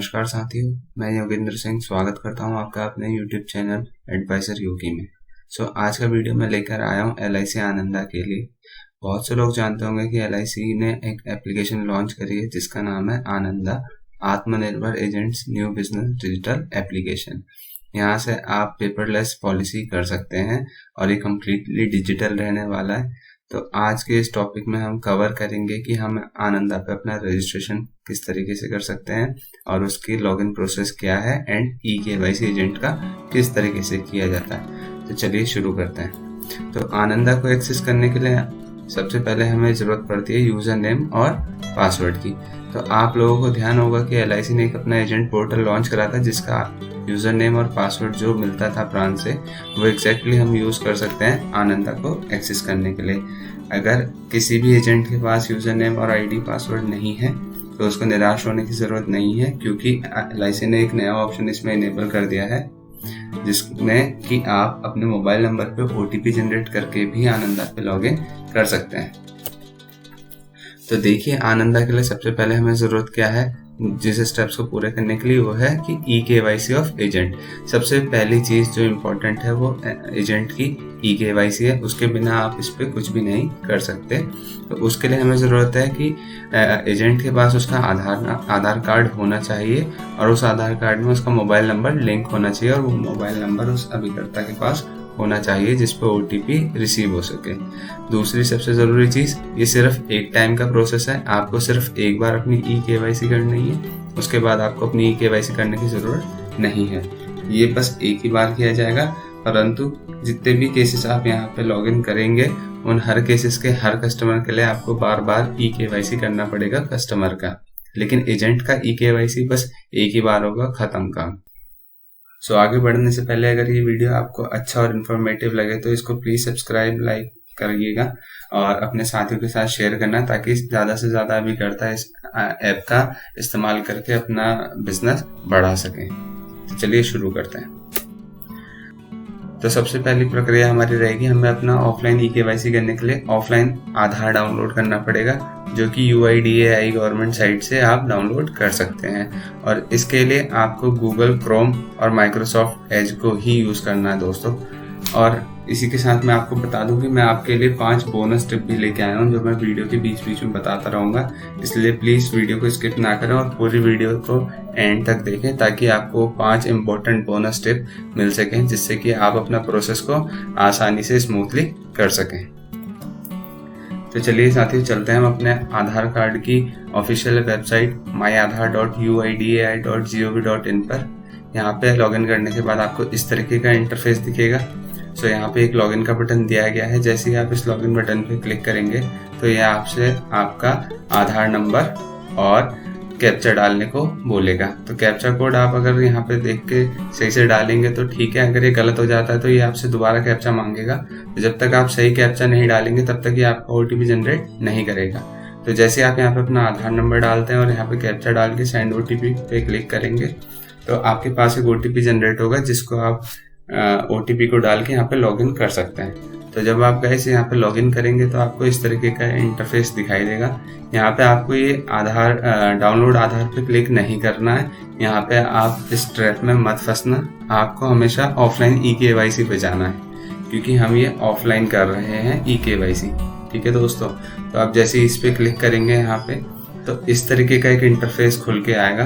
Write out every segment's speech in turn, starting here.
नमस्कार साथियों, मैं योगेंद्र सिंह स्वागत करता हूं आपका अपने YouTube चैनल एडवाइजर योगी में। आज का वीडियो मैं लेकर आया हूं LIC आनंदा के लिए। बहुत से लोग जानते होंगे कि LIC ने एक एप्लीकेशन लॉन्च करी है जिसका नाम है आनंदा आत्मनिर्भर agents new business digital application. यहाँ से आप पेपरलेस पॉलिसी कर सकते हैं और ये कम्प्लीटली डिजिटल रहने वाला है। तो आज के इस टॉपिक में हम कवर करेंगे कि हम आनंदा पे अपना रजिस्ट्रेशन किस तरीके से कर सकते हैं और उसकी लॉगिन प्रोसेस क्या है एंड eKYC एजेंट का किस तरीके से किया जाता है। तो चलिए शुरू करते हैं। तो आनंदा को एक्सेस करने के लिए सबसे पहले हमें ज़रूरत पड़ती है यूज़र नेम और पासवर्ड की। तो आप लोगों को ध्यान होगा कि LIC ने एक अपना एजेंट पोर्टल लॉन्च करा था जिसका यूज़र नेम और पासवर्ड जो मिलता था ब्रांच से वो एग्जैक्टली हम यूज़ कर सकते हैं आनंदा को एक्सेस करने के लिए। अगर किसी भी एजेंट के पास यूज़र नेम और ID पासवर्ड नहीं है तो उसको निराश होने की ज़रूरत नहीं है, क्योंकि LIC ने एक नया ऑप्शन इसमें इनेबल कर दिया है जिसमें कि आप अपने मोबाइल नंबर पे OTP जनरेट करके भी आनंदा पे लॉगिन कर सकते हैं। तो देखिए, आनंदा के लिए सबसे पहले हमें ज़रूरत क्या है, जिस स्टेप्स को पूरे करने के लिए वो है कि eKYC ऑफ एजेंट। सबसे पहली चीज़ जो इम्पोर्टेंट है वो एजेंट की eKYC है, उसके बिना आप इस पर कुछ भी नहीं कर सकते। तो उसके लिए हमें ज़रूरत है कि एजेंट के पास उसका आधार कार्ड होना चाहिए और उस आधार कार्ड में उसका मोबाइल नंबर लिंक होना चाहिए और वो मोबाइल नंबर उस अभिकर्ता के पास होना चाहिए जिस पर OTP रिसीव हो सके। दूसरी सबसे ज़रूरी चीज़, ये सिर्फ एक टाइम का प्रोसेस है, आपको सिर्फ एक बार अपनी eKYC करनी है, उसके बाद आपको अपनी eKYC करने की ज़रूरत नहीं है। ये बस एक ही बार किया जाएगा, परंतु जितने भी केसेस आप यहाँ पे लॉगिन करेंगे उन हर केसेस के हर कस्टमर के लिए आपको बार बार eKYC करना पड़ेगा कस्टमर का, लेकिन एजेंट का eKYC बस एक ही बार होगा, ख़त्म काम। आगे बढ़ने से पहले अगर ये वीडियो आपको अच्छा और इन्फॉर्मेटिव लगे तो इसको प्लीज़ सब्सक्राइब लाइक करिएगा और अपने साथियों के साथ शेयर करना, ताकि ज़्यादा से ज़्यादा अभिकर्ता इस ऐप का इस्तेमाल करके अपना बिजनेस बढ़ा सकें। तो चलिए शुरू करते हैं। तो सबसे पहली प्रक्रिया हमारी रहेगी, हमें अपना ऑफलाइन eKYC करने के लिए ऑफलाइन आधार डाउनलोड करना पड़ेगा, जो कि UIDAI गवर्नमेंट साइट से आप डाउनलोड कर सकते हैं। और इसके लिए आपको गूगल क्रोम और माइक्रोसॉफ्ट एज को ही यूज़ करना है दोस्तों। और इसी के साथ मैं आपको बता दूं कि मैं आपके लिए 5 बोनस टिप भी लेके आया हूं जो मैं वीडियो के बीच बीच में बताता रहूँगा, इसलिए प्लीज़ वीडियो को स्किप ना करें और पूरी वीडियो को एंड तक देखें, ताकि आपको 5 इम्पोर्टेंट बोनस टिप मिल सकें जिससे कि आप अपना प्रोसेस को आसानी से स्मूथली कर सकें। तो चलिए साथियों, चलते हैं हम अपने आधार कार्ड की ऑफिशियल वेबसाइट myaadhar.uida.gov.in पर। यहाँ पे लॉगिन करने के बाद आपको इस तरीके का इंटरफेस दिखेगा। यहाँ पे एक लॉगिन का बटन दिया गया है। जैसे ही आप इस लॉगिन बटन पे क्लिक करेंगे तो यह आपसे आपका आधार नंबर और कैप्चा डालने को बोलेगा। तो कैप्चा कोड आप अगर यहाँ पे देख के सही से डालेंगे तो ठीक है, अगर ये गलत हो जाता है तो ये आपसे दोबारा कैप्चा मांगेगा। तो जब तक आप सही कैप्चा नहीं डालेंगे तब तक ये आपका OTP जनरेट नहीं करेगा। तो जैसे आप यहाँ पे अपना आधार नंबर डालते हैं और यहाँ पे कैप्चा डाल के सेंड OTP पे क्लिक करेंगे तो आपके पास एक OTP जनरेट होगा जिसको आप OTP को डाल के यहाँ पे लॉगिन कर सकते हैं। तो जब आप गए यहाँ पे लॉगिन करेंगे तो आपको इस तरीके का इंटरफेस दिखाई देगा। यहाँ पे आपको ये आधार डाउनलोड आधार पे क्लिक नहीं करना है। यहाँ पे आप इस ट्रैप में मत फंसना, आपको हमेशा ऑफलाइन eKYC पे जाना है, क्योंकि हम ये ऑफलाइन कर रहे हैं eKYC। ठीक है दोस्तों, तो आप जैसे इस पे क्लिक करेंगे यहाँ पे तो इस तरीके का एक इंटरफेस खुल के आएगा।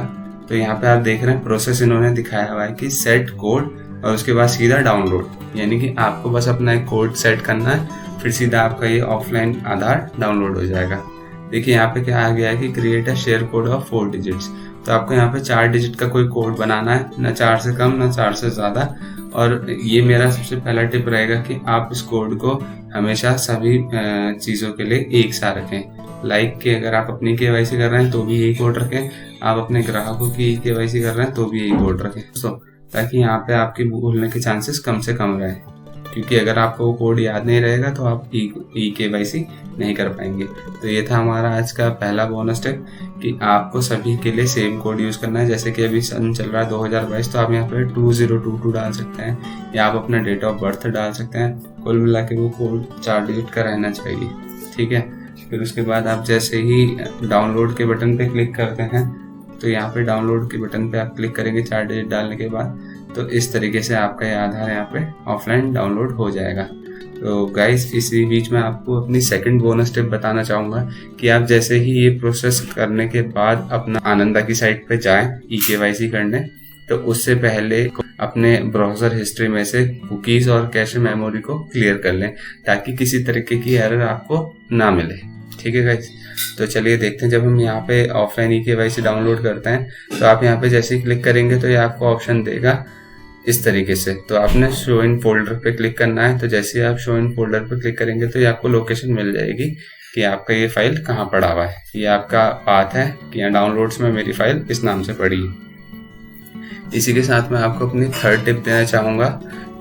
तो यहाँ पे आप देख रहे हैं प्रोसेस इन्होंने दिखाया हुआ है कि सेट कोड और उसके बाद सीधा डाउनलोड, यानी कि आपको बस अपना एक कोड सेट करना है, फिर सीधा आपका ये ऑफलाइन आधार डाउनलोड हो जाएगा। देखिए यहाँ पे क्या आ गया है कि create a share code of 4 digits. तो आपको यहाँ पे 4 डिजिट का कोई कोड बनाना है, ना 4 से कम ना 4 से ज़्यादा। और ये मेरा सबसे पहला टिप रहेगा कि आप इस कोड को हमेशा सभी चीज़ों के लिए एक सा रखें। लाइक कि अगर आप अपनी KYC कर रहे हैं तो भी यही कोड रखें, आप अपने ग्राहकों की KYC कर रहे हैं तो भी यही कोड रखें दोस्तों, ताकि यहाँ पे आपके भूलने के चांसेस कम से कम रहे। क्योंकि अगर आपको वो कोड याद नहीं रहेगा तो आप eKYC नहीं कर पाएंगे। तो ये था हमारा आज का पहला बोनस टिप कि आपको सभी के लिए सेम कोड यूज़ करना है। जैसे कि अभी सन चल रहा है 2022, तो आप यहाँ पे 2022 डाल सकते हैं या आप अपना डेट ऑफ बर्थ डाल सकते हैं। कुल मिला के वो कोड 4 डिजिट का रहना चाहिए। ठीक है, फिर उसके बाद आप जैसे ही डाउनलोड के बटन पे क्लिक करते हैं तो यहाँ पे डाउनलोड के बटन पे आप क्लिक करेंगे 4 डिजिट डालने के बाद, तो इस तरीके से आपका ये आधार यहाँ पे ऑफलाइन डाउनलोड हो जाएगा। तो गाइस, इसी बीच में आपको अपनी सेकंड बोनस टिप बताना चाहूँगा कि आप जैसे ही ये प्रोसेस करने के बाद अपना आनंदा की साइट पे जाएं eKYC करने, तो उससे पहले अपने ब्राउज़र हिस्ट्री में से कुकीज़ और कैश मेमोरी को क्लियर कर लें, ताकि किसी तरीके की एरर आपको ना मिले। ठीक है गाइस, तो चलिए देखते हैं। जब हम यहाँ पे ऑफलाइन eKYC डाउनलोड करते हैं, तो आप यहाँ पे जैसे ही क्लिक करेंगे तो ये आपको ऑप्शन देगा इस तरीके से। तो आपने शो इन फोल्डर पे क्लिक करना है। तो जैसे ही आप शो इन फोल्डर पे क्लिक करेंगे तो ये आपको लोकेशन मिल जाएगी कि आपका ये फाइल कहाँ पड़ा हुआ है। ये आपका पाथ है कि यहाँ डाउनलोड्स में मेरी फाइल इस नाम से पड़ी है। इसी के साथ मैं आपको अपनी थर्ड टिप देना चाहूँगा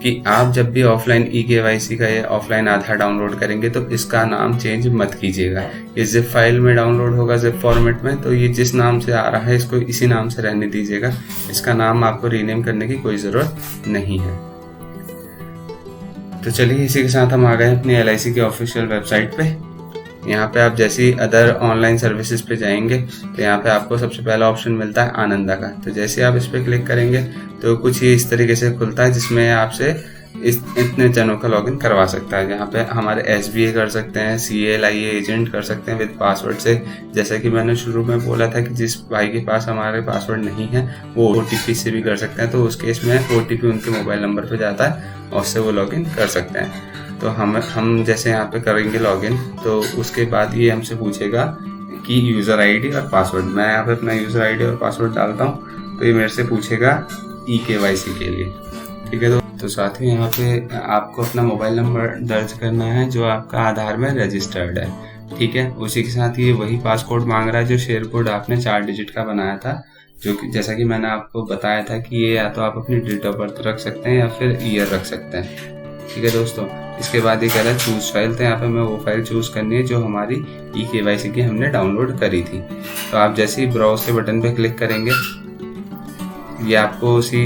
कि आप जब भी ऑफलाइन eKYC का या ऑफलाइन आधार डाउनलोड करेंगे तो इसका नाम चेंज मत कीजिएगा। ये जिप फाइल में डाउनलोड होगा, जिप फॉर्मेट में, तो ये जिस नाम से आ रहा है इसको इसी नाम से रहने दीजिएगा। इसका नाम आपको रीनेम करने की कोई ज़रूरत नहीं है। तो चलिए, इसी के साथ हम आ गए अपनी LIC की ऑफिशियल वेबसाइट पे। यहाँ पे आप जैसे ही अदर ऑनलाइन सर्विसेज पे जाएंगे तो यहाँ पे आपको सबसे पहला ऑप्शन मिलता है आनंदा का। तो जैसे आप इस पे क्लिक करेंगे तो कुछ ही इस तरीके से खुलता है, जिसमें आपसे इतने जनों का लॉगिन करवा सकता है। यहाँ पे हमारे SBA कर सकते हैं, CLIA एजेंट कर सकते हैं विद पासवर्ड से। जैसा कि मैंने शुरू में बोला था कि जिस भाई के पास हमारे पासवर्ड नहीं है वो OTP से भी कर सकते हैं। तो उस केस में OTP उनके मोबाइल नंबर पे जाता है और उससे वो लॉगिन कर सकते हैं। तो हम जैसे यहाँ पे करेंगे लॉगिन, तो उसके बाद ये हमसे पूछेगा कि यूज़र ID और पासवर्ड। मैं यहाँ पे अपना यूज़र ID और पासवर्ड डालता हूँ, तो ये मेरे से पूछेगा eKYC के लिए। ठीक है, तो साथ ही यहाँ पे आपको अपना मोबाइल नंबर दर्ज करना है जो आपका आधार में रजिस्टर्ड है। ठीक है, उसी के साथ ये वही पासकोड मांग रहा है जो शेयर कोड आपने 4 डिजिट का बनाया था, जो कि जैसा कि मैंने आपको बताया था कि ये या तो आप अपनी डेट ऑफ बर्थ रख सकते हैं या फिर ईयर रख सकते हैं। ठीक है दोस्तों, इसके बाद ये कह रहा है चूज़ फाइल। तो यहाँ पे मैं वो फाइल चूज़ करनी है जो हमारी eKYC की हमने डाउनलोड करी थी। तो आप जैसे ही ब्राउज के बटन पे क्लिक करेंगे, ये आपको उसी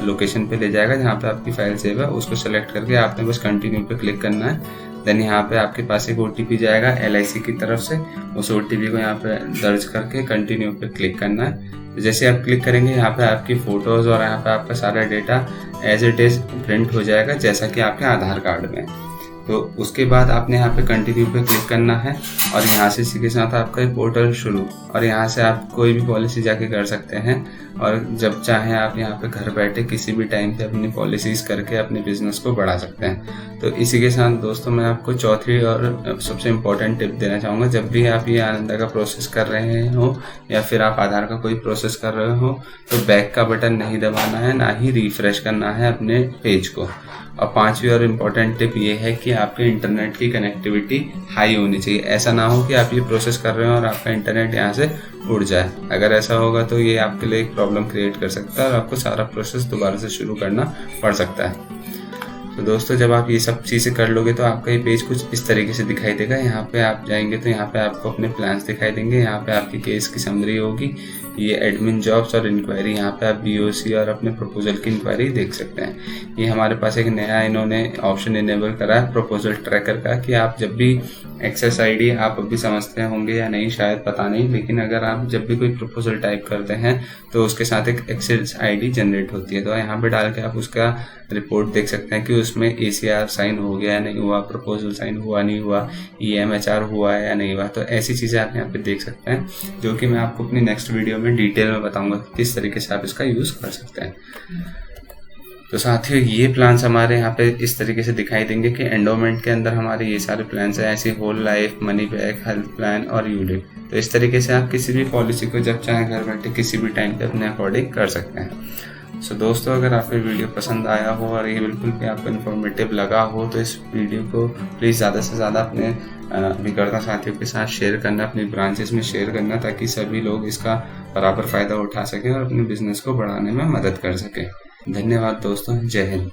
लोकेशन पे ले जाएगा जहाँ पे आपकी फाइल सेव है। उसको सेलेक्ट करके आपने बस कंटिन्यू पे क्लिक करना है। देन यहाँ पे आपके पास एक OTP जाएगा LIC की तरफ से। उस OTP को यहाँ पे दर्ज करके कंटिन्यू पे क्लिक करना है। तो जैसे आप क्लिक करेंगे, यहाँ पे आपकी फ़ोटोज़ और यहाँ पे आपका सारा data as it is print हो जाएगा जैसा कि आपके आधार कार्ड में। तो उसके बाद आपने यहाँ पे कंटिन्यू पे क्लिक करना है और यहाँ से इसी के साथ आपका पोर्टल शुरू, और यहाँ से आप कोई भी पॉलिसी जाके कर सकते हैं और जब चाहें आप यहाँ पे घर बैठे किसी भी टाइम पे अपनी पॉलिसीज़ करके अपने बिजनेस को बढ़ा सकते हैं। तो इसी के साथ दोस्तों मैं आपको चौथी और सबसे इम्पोर्टेंट टिप देना चाहूँगा। जब भी आप ये आनंदा का प्रोसेस कर रहे हो या फिर आप आधार का कोई प्रोसेस कर रहे हो, तो बैक का बटन नहीं दबाना है, ना ही रिफ्रेश करना है अपने पेज को। और पांचवी और इम्पोर्टेंट टिप ये है कि आपके इंटरनेट की कनेक्टिविटी हाई होनी चाहिए। ऐसा ना हो कि आप ये प्रोसेस कर रहे हो और आपका इंटरनेट यहाँ से उड़ जाए। अगर ऐसा होगा तो ये आपके लिए एक प्रॉब्लम क्रिएट कर सकता है और आपको सारा प्रोसेस दोबारा से शुरू करना पड़ सकता है। तो दोस्तों, जब आप ये सब चीज़ें कर लोगे तो आपका ये पेज कुछ इस तरीके से दिखाई देगा। यहाँ पे आप जाएंगे तो यहाँ पे आपको अपने प्लान्स दिखाई देंगे। यहाँ पे आपकी केस की समरी होगी, ये एडमिन जॉब्स और इंक्वायरी। यहाँ पे आप BOC और अपने प्रपोजल की इंक्वायरी देख सकते हैं। ये हमारे पास एक नया इन्होंने ऑप्शन इनेबल करा है प्रपोजल ट्रैकर का, कि आप जब भी एक्सेस ID आप अभी समझते होंगे या नहीं, शायद पता नहीं, लेकिन अगर आप जब भी कोई प्रपोजल टाइप करते हैं तो उसके साथ एक एक्सेस ID जनरेट होती है। तो यहाँ पे डाल के आप उसका रिपोर्ट देख सकते हैं कि उसमें ACR साइन हो गया या नहीं हुआ, प्रपोजल साइन हुआ नहीं हुआ, EMHR हुआ है या नहीं हुआ। तो ऐसी चीज़ें आप यहाँ पे देख सकते हैं, जो कि मैं आपको अपनी नेक्स्ट वीडियो में डिटेल में बताऊंगा किस तरीके से आप इसका यूज़ कर सकते हैं। तो साथियों, ये प्लान्स हमारे यहाँ पे इस तरीके से दिखाई देंगे कि एंडोमेंट के अंदर हमारे ये सारे प्लान्स हैं, ऐसे whole life, money back, health plan और यूलिप। तो इस तरीके से आप किसी भी पॉलिसी को जब चाहें घर बैठे किसी भी टाइम पे अपने अकॉर्डिंग कर सकते हैं। सो दोस्तों, अगर आपको वीडियो पसंद आया हो और ये बिल्कुल भी आपको इन्फॉर्मेटिव लगा हो तो इस वीडियो को प्लीज़ ज़्यादा से ज़्यादा अपने विक्रेता साथियों के साथ शेयर करना, अपनी ब्रांचेस में शेयर करना, ताकि सभी लोग इसका बराबर फ़ायदा उठा सकें और अपने बिजनेस को बढ़ाने में मदद कर सकें। धन्यवाद दोस्तों, जय हिंद।